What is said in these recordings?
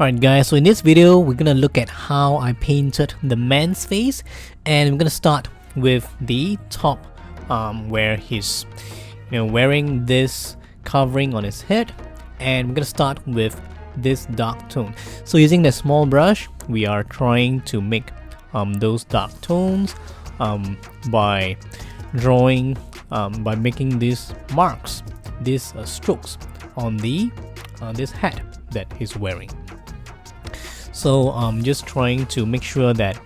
Alright guys, so in this video we're gonna look at how I painted the man's face, and we're gonna start with the top where he's wearing this covering on his head, and we're gonna start with this dark tone. So using the small brush we are trying to make those dark tones by drawing by making these marks, these strokes on the this hat that he's wearing. So I'm just trying to make sure that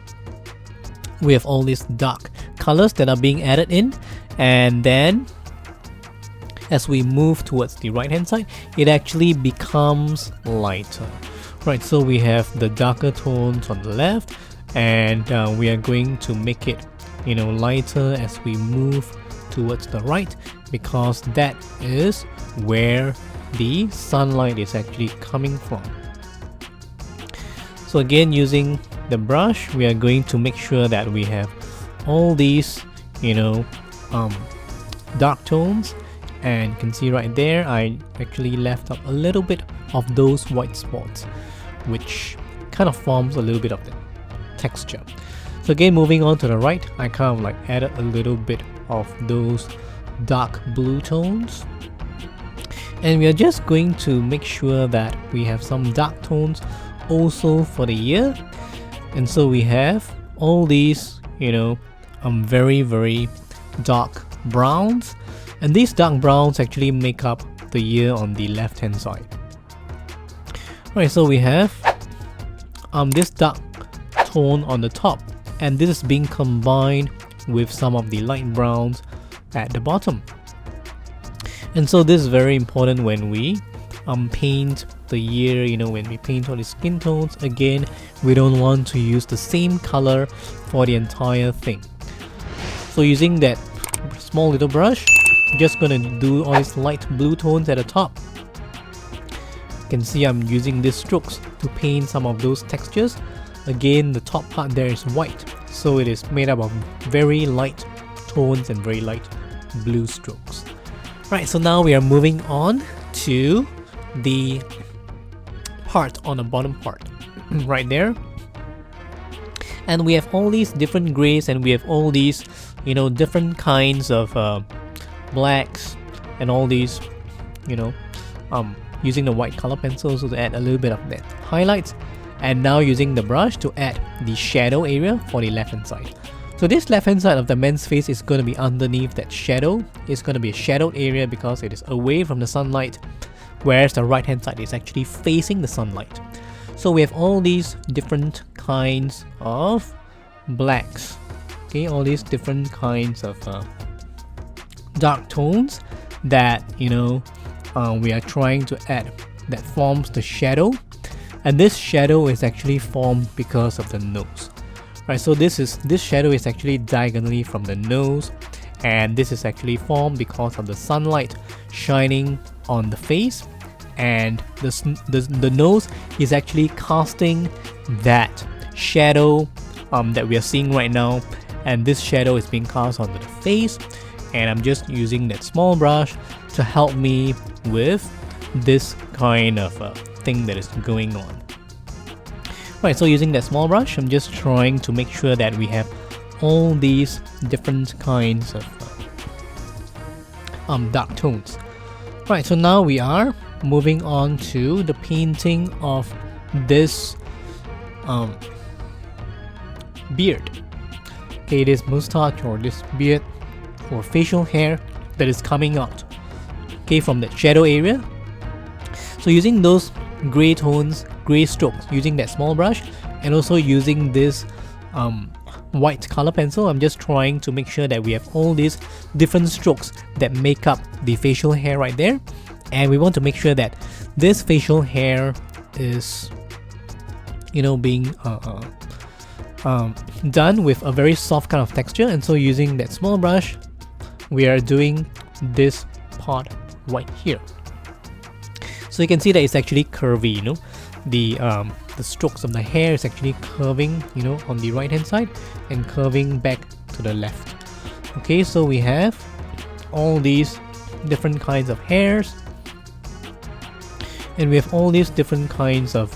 we have all these dark colors that are being added in, and then as we move towards the right hand side it actually becomes lighter. Right, so we have the darker tones on the left, and we are going to make it lighter as we move towards the right, because that is where the sunlight is actually coming from. So again, using the brush we are going to make sure that we have all these dark tones, and you can see right there I actually left up a little bit of those white spots, which kind of forms a little bit of the texture. So again, moving on to the right, I kind of like added a little bit of those dark blue tones, and we are just going to make sure that we have some dark tones also for the ear. And so we have all these very dark browns, and these dark browns actually make up the ear on the left hand side. Right, so we have this dark tone on the top, and this is being combined with some of the light browns at the bottom. And so this is very important when we paint the ear, when we paint all the skin tones. Again, we don't want to use the same color for the entire thing. So using that small little brush, I'm just gonna do all these light blue tones at the top. You can see I'm using these strokes to paint some of those textures. Again, the top part there is white, so it is made up of very light tones and very light blue strokes. Right, so now we are moving on to the part on the bottom part right there, and we have all these different grays, and we have all these different kinds of blacks, and all these using the white color pencil so to add a little bit of that highlights, and now using the brush to add the shadow area for the left hand side. So this left hand side of the man's face is going to be underneath that shadow. It's going to be a shadowed area because it is away from the sunlight, whereas the right hand side is actually facing the sunlight. So we have all these different kinds of blacks, okay, all these different kinds of dark tones that we are trying to add, that forms the shadow, and this shadow is actually formed because of the nose. Right, so this shadow is actually diagonally from the nose, and this is actually formed because of the sunlight shining on the face, and the nose is actually casting that shadow that we are seeing right now, and this shadow is being cast onto the face, and I'm just using that small brush to help me with this kind of thing that is going on. Right, so using that small brush I'm just trying to make sure that we have all these different kinds of dark tones. Right, so now we are moving on to the painting of this beard. Okay, this mustache or this beard or facial hair that is coming out, okay, from that shadow area. So using those gray tones, gray strokes, using that small brush, and also using this white color pencil, I'm just trying to make sure that we have all these different strokes that make up the facial hair right there, and we want to make sure that this facial hair is being done with a very soft kind of texture. And so using that small brush we are doing this part right here. So you can see that it's actually curvy, the strokes of the hair is actually curving on the right hand side and curving back to the left. Okay, so we have all these different kinds of hairs, and we have all these different kinds of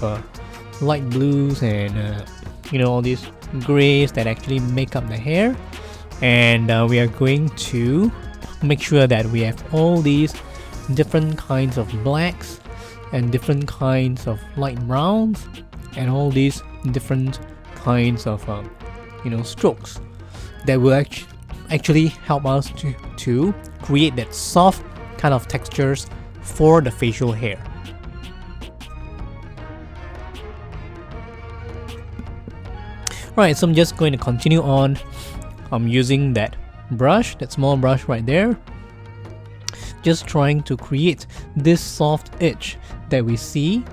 light blues and all these grays that actually make up the hair. And we are going to make sure that we have all these different kinds of blacks and different kinds of light browns and all these different kinds of strokes that will actually help us to create that soft kind of textures for the facial hair. Right, so I'm just going to continue on using that brush, that small brush right there, just trying to create this soft edge that we see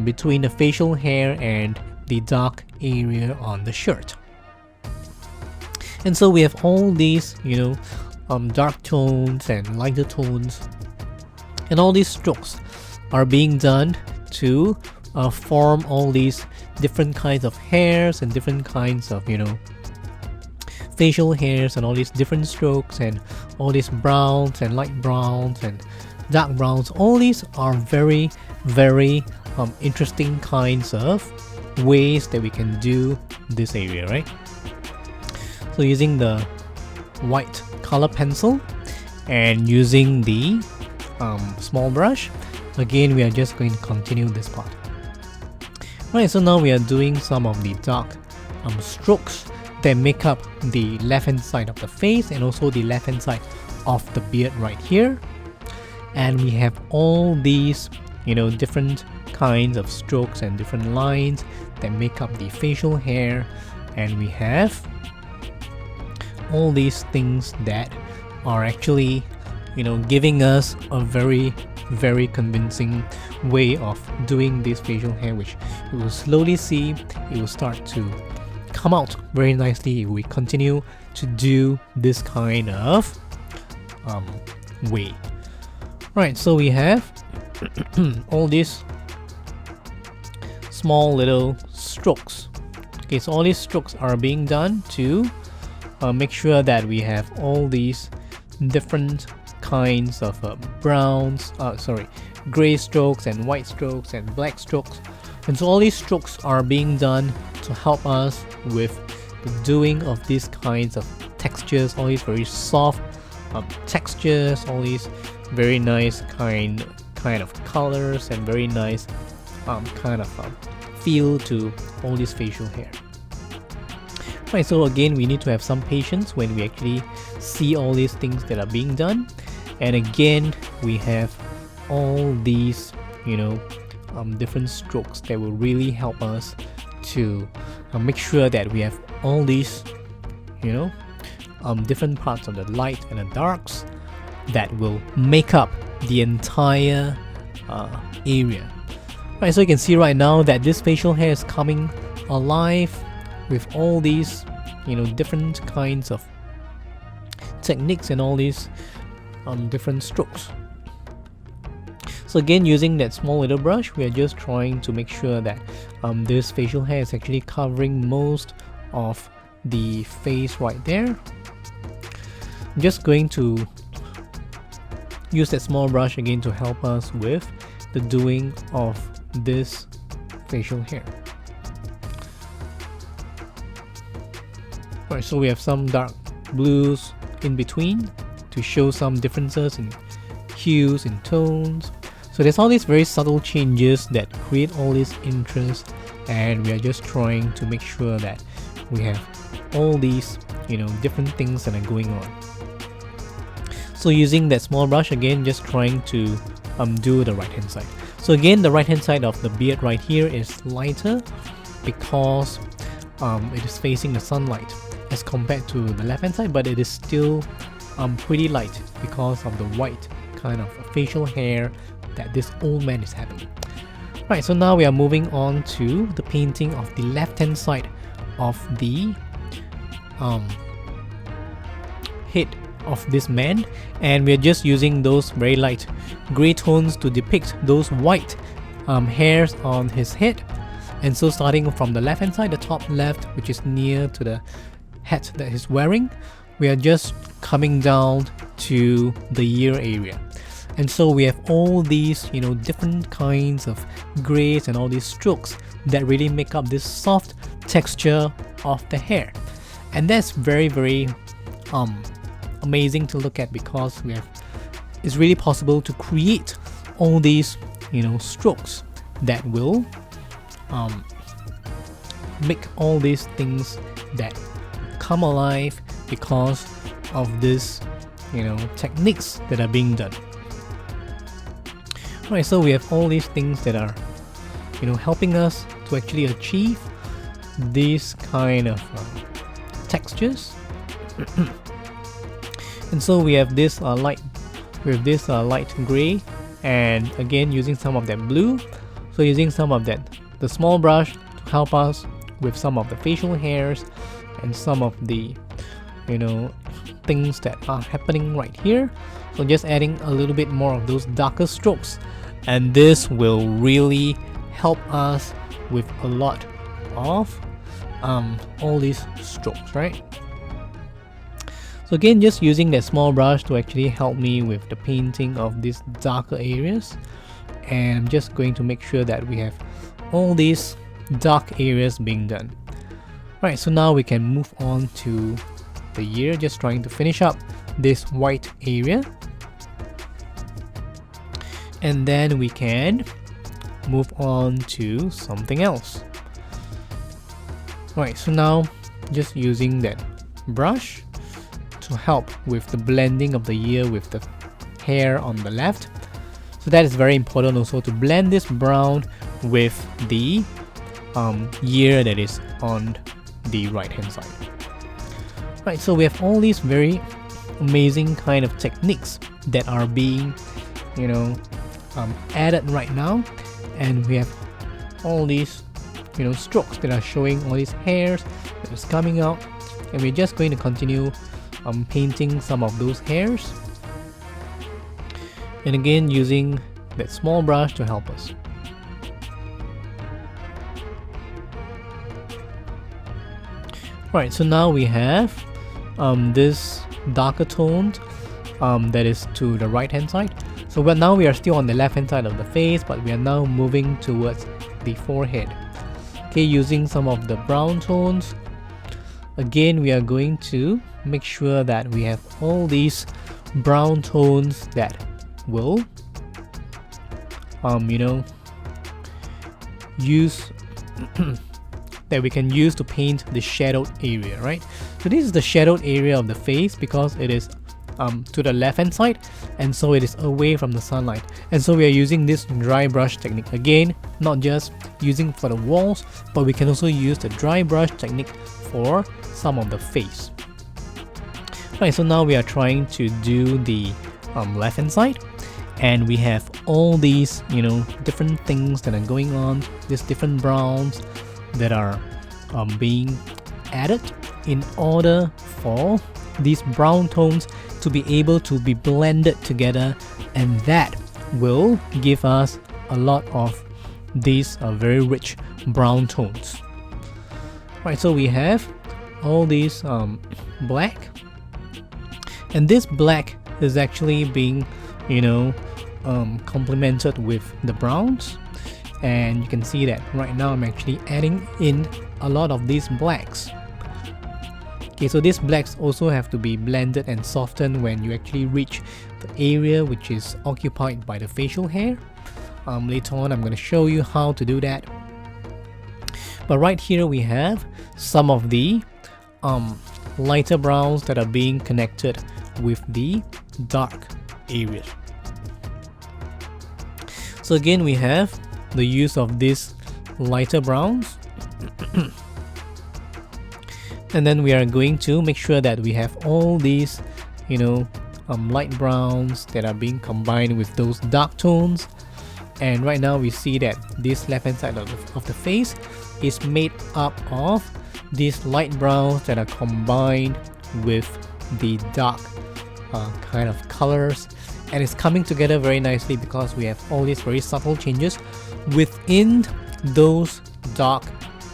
between the facial hair and the dark area on the shirt. And so we have all these dark tones and lighter tones, and all these strokes are being done to form all these different kinds of hairs and different kinds of facial hairs, and all these different strokes and all these browns and light browns and dark browns. All these are very, very interesting kinds of ways that we can do this area, right? So using the white color pencil and using the small brush, again we are just going to continue this part. Right, so now we are doing some of the dark strokes that make up the left hand side of the face and also the left hand side of the beard right here. And we have all these different kinds of strokes and different lines that make up the facial hair, and we have all these things that are actually giving us a very, very convincing way of doing this facial hair, which you will slowly see it will start to come out very nicely if we continue to do this kind of way. Right, so we have all these small little strokes. Okay, so all these strokes are being done to make sure that we have all these different kinds of gray strokes and white strokes and black strokes. And so all these strokes are being done to help us with the doing of these kinds of textures, all these very soft textures, all these very nice kind of colors and very nice kind of feel to all this facial hair. Right, so again we need to have some patience when we actually see all these things that are being done. And again we have all these different strokes that will really help us to make sure that we have all these different parts of the light and the darks that will make up the entire area. Right, so you can see right now that this facial hair is coming alive with all these different kinds of techniques and all these different strokes. So again, using that small little brush, we are just trying to make sure that this facial hair is actually covering most of the face right there. I'm just going to use that small brush again to help us with the doing of this facial hair. Alright, so we have some dark blues in between to show some differences in hues and tones. So there's all these very subtle changes that create all this interest, and we are just trying to make sure that we have all these different things that are going on. So using that small brush again, just trying to do the right hand side. So again, the right hand side of the beard right here is lighter because it is facing the sunlight as compared to the left hand side, but it is still pretty light because of the white kind of facial hair that this old man is having. Right, so now we are moving on to the painting of the left hand side of the head of this man, and we are just using those very light gray tones to depict those white hairs on his head. And so starting from the left hand side, the top left, which is near to the hat that he's wearing, we are just coming down to the ear area. And so we have all these, different kinds of grays and all these strokes that really make up this soft texture of the hair. And that's very, very amazing to look at, because it's really possible to create all these, strokes that will make all these things that come alive because of this, techniques that are being done. Right, so we have all these things that are, helping us to actually achieve these kind of textures. And so we have this light gray, and again using some of that blue. So using some of the small brush to help us with some of the facial hairs and some of the, things that are happening right here. So just adding a little bit more of those darker strokes, and this will really help us with a lot of all these strokes, right? So again, just using that small brush to actually help me with the painting of these darker areas, and I'm just going to make sure that we have all these dark areas being done. Right, so now we can move on to the ear, just trying to finish up this white area, and then we can move on to something else. Right, so now just using that brush to help with the blending of the ear with the hair on the left. So that is very important also, to blend this brown with the ear that is on the right hand side. Right, so we have all these very amazing kind of techniques that are being, added right now, and we have all these, strokes that are showing all these hairs that is coming out, and we're just going to continue painting some of those hairs, and again using that small brush to help us. Right, so now we have this darker tone that is to the right hand side. So now we are still on the left hand side of the face, but we are now moving towards the forehead. Okay, using some of the brown tones. Again, we are going to make sure that we have all these brown tones that will use that we can use to paint the shadowed area, right? So this is the shadowed area of the face, because it is to the left hand side, and so it is away from the sunlight, and so we are using this dry brush technique. Again, not just using for the walls, but we can also use the dry brush technique for some of the face. Right, so now we are trying to do the left hand side, and we have all these different things that are going on, these different browns that are being added in order for these brown tones to be able to be blended together, and that will give us a lot of these very rich brown tones. Right, so we have all these black, and this black is actually being complemented with the browns, and you can see that right now I'm actually adding in a lot of these blacks. Okay, so these blacks also have to be blended and softened when you actually reach the area which is occupied by the facial hair. Later on I'm going to show you how to do that. But right here we have some of the lighter browns that are being connected with the dark areas. So again, we have the use of these lighter browns. And then we are going to make sure that we have all these light browns that are being combined with those dark tones. And right now we see that this left hand side of the face is made up of these light browns that are combined with the dark kind of colors, and it's coming together very nicely because we have all these very subtle changes within those dark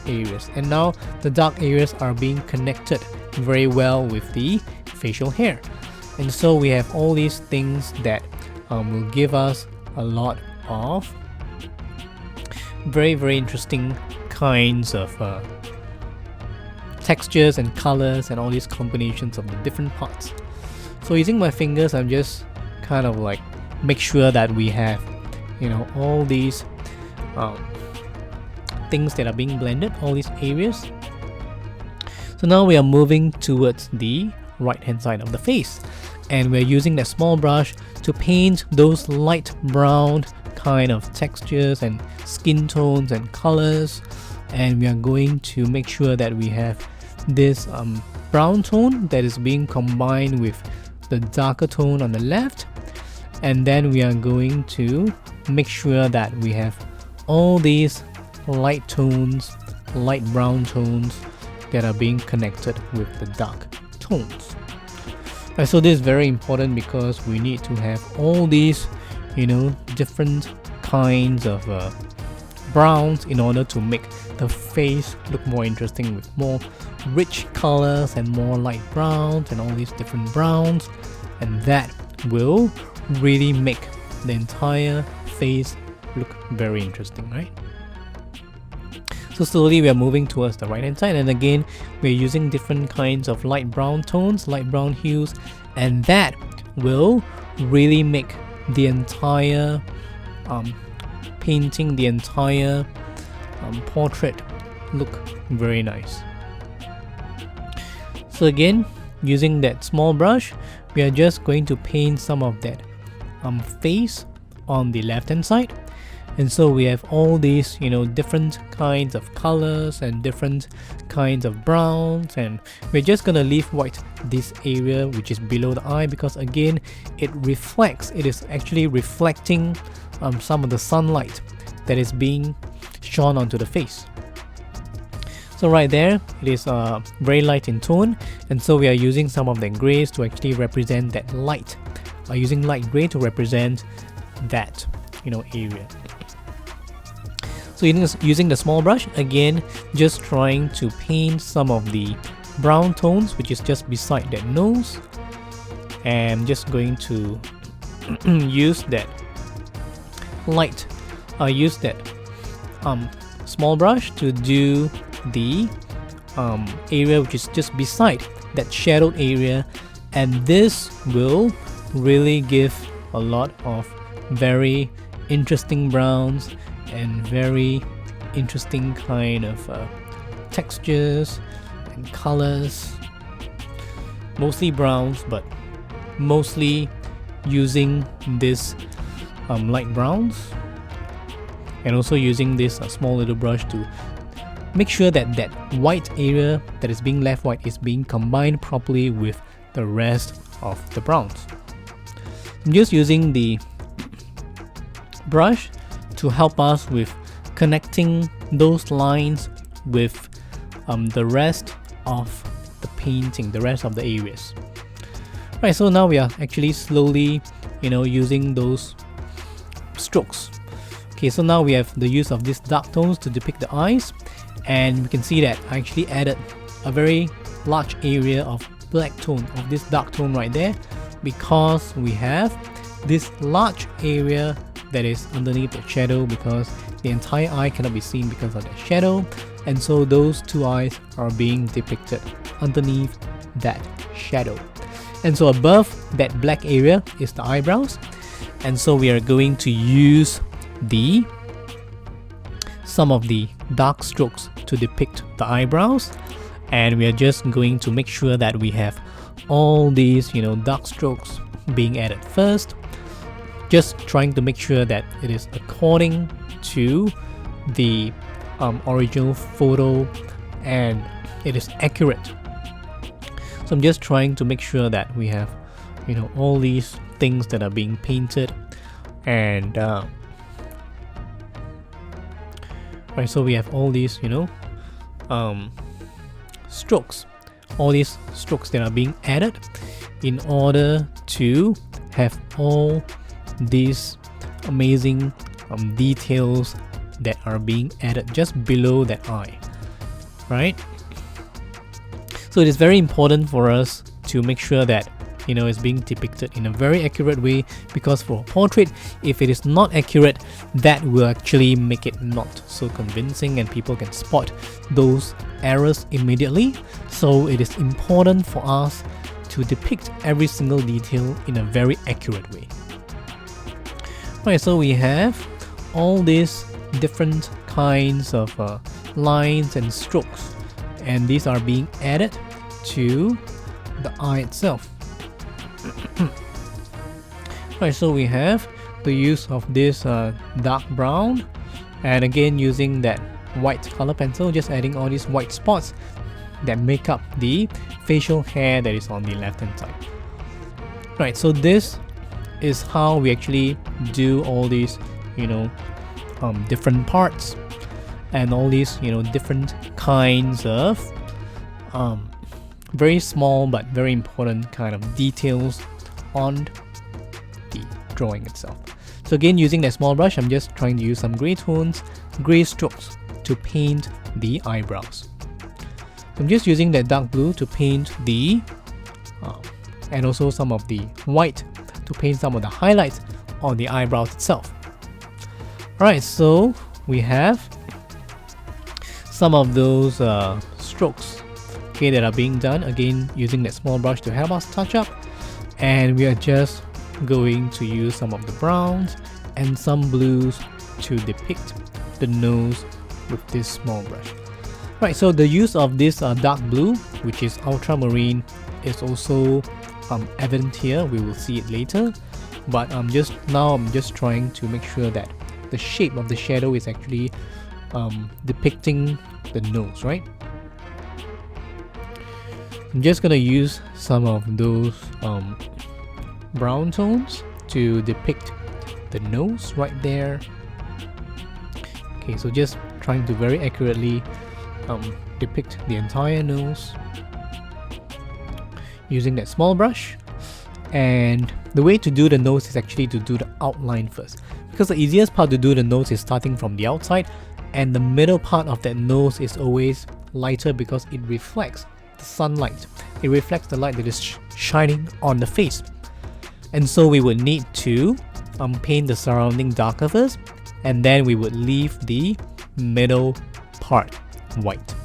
areas, and now the dark areas are being connected very well with the facial hair. And so we have all these things that will give us a lot of very interesting kinds of textures and colors and all these combinations of the different parts. So using my fingers, I'm just kind of like make sure that we have, you know, all these things that are being blended, all these areas. So now we are moving towards the right hand side of the face, and we're using that small brush to paint those light brown kind of textures and skin tones and colors, and we are going to make sure that we have this brown tone that is being combined with the darker tone on the left, and then we are going to make sure that we have all these light tones, light brown tones that are being connected with the dark tones. Right, so this is very important because we need to have all these, you know, different kinds of browns in order to make the face look more interesting with more rich colors and more light browns and all these different browns, and that will really make the entire face look very interesting, right? So slowly we are moving towards the right hand side, and again we're using different kinds of light brown tones, light brown hues, and that will really make the entire painting, the entire portrait look very nice. So again, using that small brush, we are just going to paint some of that face on the left hand side. And so we have all these, you know, different kinds of colors and different kinds of browns, and we're just gonna leave white this area which is below the eye, because again it reflects, it is actually reflecting some of the sunlight that is being shone onto the face. So right there, it is very light in tone, and so we are using some of the grays to actually represent that light. Using light gray to represent that, you know, area. So using the small brush, again, just trying to paint some of the brown tones, which is just beside that nose, and just going to use that light, use that small brush to do the area which is just beside that shadowed area, and this will really give a lot of very interesting browns and very interesting kind of textures and colors, mostly browns, but mostly using this light browns, and also using this small little brush to make sure that that white area that is being left white is being combined properly with the rest of the browns. I'm just using the brush to help us with connecting those lines with the rest of the painting, the rest of the areas. Right, so now we are actually slowly, you know, using those strokes. Okay, so now we have the use of these dark tones to depict the eyes, and we can see that I actually added a very large area of black tone, of this dark tone right there, because we have this large area that is underneath the shadow, because the entire eye cannot be seen because of that shadow, and so those two eyes are being depicted underneath that shadow. And so above that black area is the eyebrows, and so we are going to use some of the dark strokes to depict the eyebrows, and we are just going to make sure that we have all these, you know, dark strokes being added first, just trying to make sure that it is according to the original photo and it is accurate. So I'm just trying to make sure that we have, you know, all these things that are being painted, and right, so we have all these, you know, strokes, all these strokes that are being added in order to have all these amazing details that are being added just below that eye, right? So it is very important for us to make sure that is being depicted in a very accurate way, because for a portrait, if it is not accurate, that will actually make it not so convincing and people can spot those errors immediately. So it is important for us to depict every single detail in a very accurate way. Right, so we have all these different kinds of lines and strokes, and these are being added to the eye itself. Right, so we have the use of this dark brown, and again using that white color pencil, just adding all these white spots that make up the facial hair that is on the left hand side. Right, so this is how we actually do all these different parts and all these different kinds of very small but very important kind of details on the drawing itself. So again, using that small brush, I'm just trying to use some gray tones, gray strokes to paint the eyebrows. I'm just using that dark blue to paint the and also some of the white to paint some of the highlights on the eyebrows itself. Alright, so we have some of those strokes that are being done, again using that small brush to help us touch up, and we are just going to use some of the browns and some blues to depict the nose with this small brush. Right, so the use of this dark blue, which is ultramarine, is also evident here. We will see it later, but I'm just trying to make sure that the shape of the shadow is actually depicting the nose, right? I'm just gonna use some of those brown tones to depict the nose right there. Okay, so just trying to very accurately depict the entire nose using that small brush. And the way to do the nose is actually to do the outline first, because the easiest part to do the nose is starting from the outside, and the middle part of that nose is always lighter because it reflects the sunlight. It reflects the light that is shining on the face, and so we would need to paint the surrounding darker first, and then we would leave the middle part white.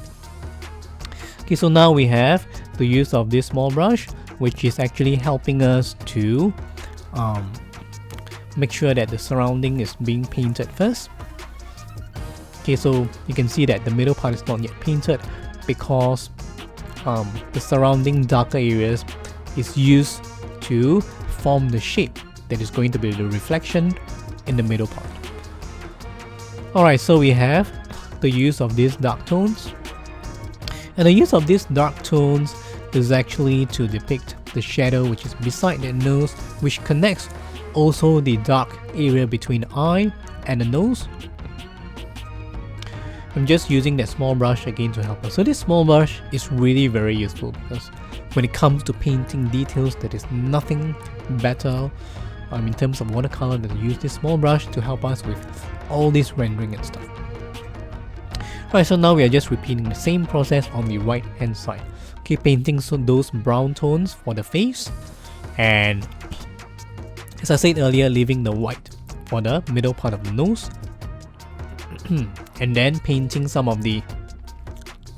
Okay, so now we have the use of this small brush, which is actually helping us to make sure that the surrounding is being painted first. Okay, so you can see that the middle part is not yet painted because the surrounding darker areas is used to form the shape that is going to be the reflection in the middle part. Alright, so we have the use of these dark tones, and the use of these dark tones is actually to depict the shadow which is beside the nose, which connects also the dark area between the eye and the nose. I'm just using that small brush again to help us. So this small brush is really very useful because when it comes to painting details, there is nothing better in terms of watercolor than to use this small brush to help us with all this rendering and stuff. Right, so now we are just repeating the same process on the right hand side. Okay, painting those brown tones for the face, and as I said earlier, leaving the white for the middle part of the nose, and then painting some of the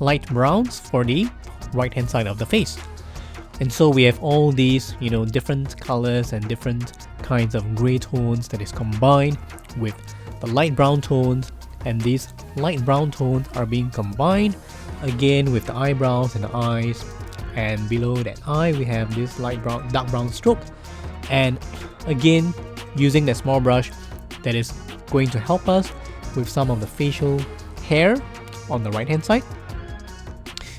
light browns for the right hand side of the face. And so we have all these different colors and different kinds of gray tones that is combined with the light brown tones, and these light brown tones are being combined again with the eyebrows and the eyes, and below that eye we have this dark brown stroke, and again using that small brush that is going to help us with some of the facial hair on the right hand side.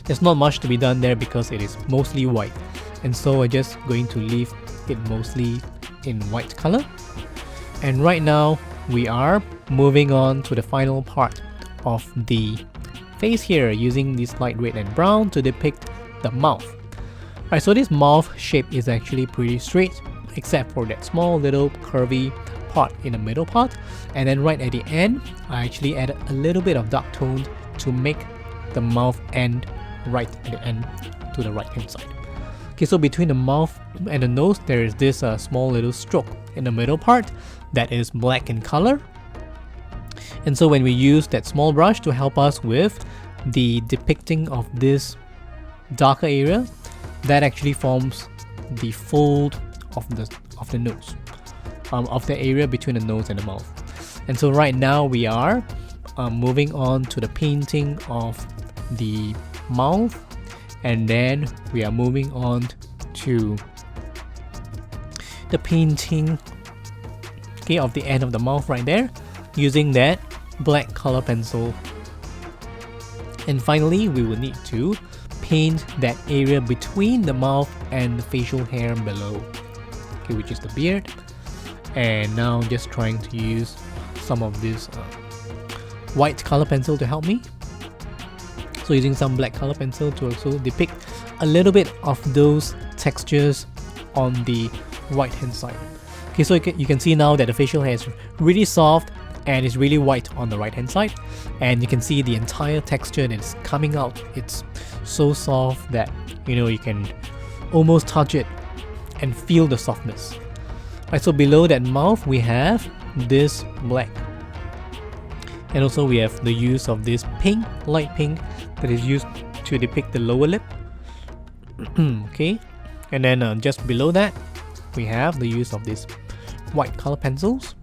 There's not much to be done there because it is mostly white, and so we're just going to leave it mostly in white color. And right now we are moving on to the final part of the face here, using this light red and brown to depict the mouth. Alright, so this mouth shape is actually pretty straight except for that small little curvy part in the middle part, and then right at the end I actually added a little bit of dark tone to make the mouth end right at the end to the right hand side. Okay, so between the mouth and the nose, there is this small little stroke in the middle part that is black in color. And so when we use that small brush to help us with the depicting of this darker area, that actually forms the fold of the nose, of the area between the nose and the mouth. And so right now we are moving on to the painting of the mouth, and then we are moving on to the painting, okay, of the end of the mouth right there, using that black color pencil. And finally, we will need to paint that area between the mouth and the facial hair below, okay, which is the beard. And now I'm just trying to use some of this white color pencil to help me. So using some black color pencil to also depict a little bit of those textures on the right hand side. Okay, so you can see now that the facial hair is really soft and it's really white on the right hand side, and you can see the entire texture that is coming out. It's so soft that you can almost touch it and feel the softness. Right, so below that mouth we have this black, and also we have the use of this pink, light pink, that is used to depict the lower lip. Okay, and then just below that we have the use of these white color pencils.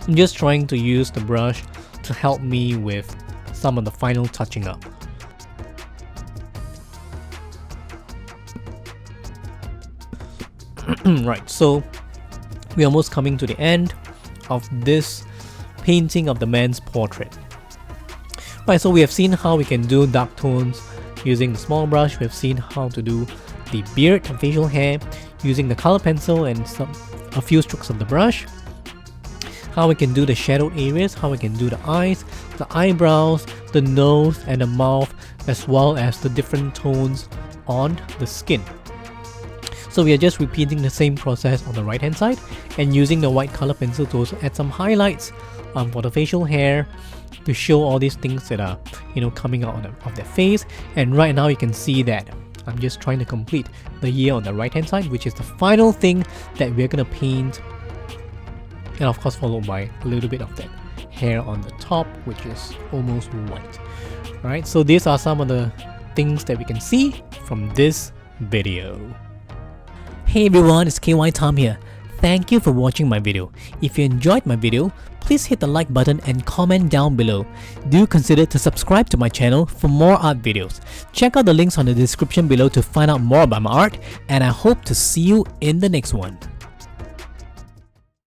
I'm just trying to use the brush to help me with some of the final touching up. Right, so we're almost coming to the end of this painting of the man's portrait. Right, so we have seen how we can do dark tones using the small brush. We have seen how to do the beard and facial hair using the color pencil and a few strokes of the brush. How we can do the shadowed areas, how we can do the eyes, the eyebrows, the nose and the mouth, as well as the different tones on the skin. So we are just repeating the same process on the right hand side and using the white color pencil to also add some highlights for the facial hair to show all these things that are coming out of their face. And right now you can see that I'm just trying to complete the ear on the right hand side, which is the final thing that we're gonna paint, and of course followed by a little bit of that hair on the top, which is almost white. Alright, so these are some of the things that we can see from this video. Hey everyone, it's KY Tom here. Thank you for watching my video. If you enjoyed my video, please hit the like button and comment down below. Do consider to subscribe to my channel for more art videos. Check out the links on the description below to find out more about my art, and I hope to see you in the next one.